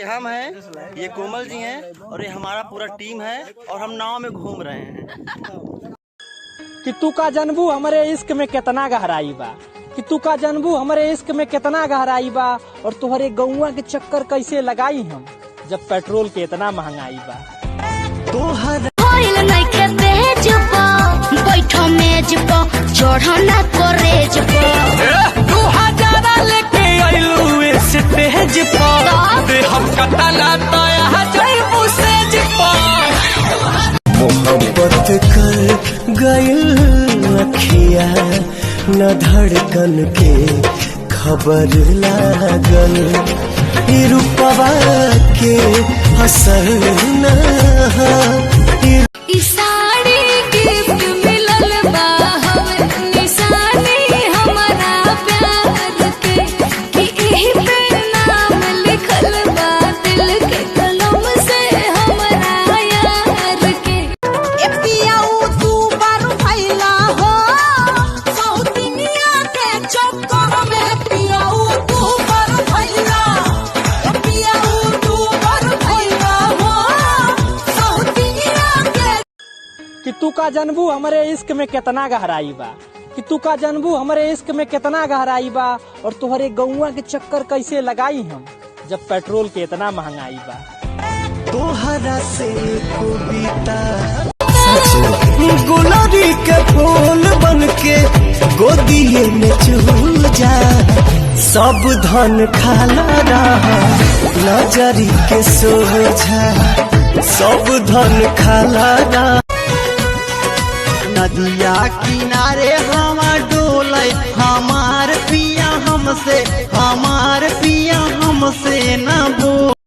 हम हैं, ये कोमल जी हैं और ये हमारा पूरा टीम है और हम नाव में घूम रहे हैं। कि तू का जानबू हमारे इश्क में कितना गहराई बा, कि तू का जानबू हमारे इश्क में कितना गहराई बा, और तुम्हारे गौवा के चक्कर कैसे लगाई हम जब पेट्रोल के इतना महंगाई बा। बैठो मेज पर चढ़ना करेज पर 2000 लेके आइलू स्टेज पर हम कतला तया जइबू सेज पर। मोहब्बत कर गइल अखिया न धड़कन के खबर लागल, रूपवा के असर न साड़ी गिफ्ट मिलल बा हमें निशानी हमारा प्यार के, कि एही पे नाम लिखल बा दिल के कलम से हमारा यार के। ए पियाऊ तू बार भइला हो सौतिनिया के चक्कर में, पियाऊ तू बार भइला, ए पियाऊ तू बार भइला हो सौतिनिया के। कि तू का जानबू हमारे इश्क में कितना गहराई बा, कि तू का जानबू हमारे इश्क में कितना गहराई बा, और तुम्हारे गौवा के चक्कर कैसे लगाई हम जब पेट्रोल के इतना महंगाई बा। तोहरा से कविता गुलाबी के फूल बन के गोदिए में चूल जा, सब धन खाला रहा नजरी के सोझा, सब धन खाला रहा। नदिया किनारे हम डोले हमार पिया हमसे न बोल।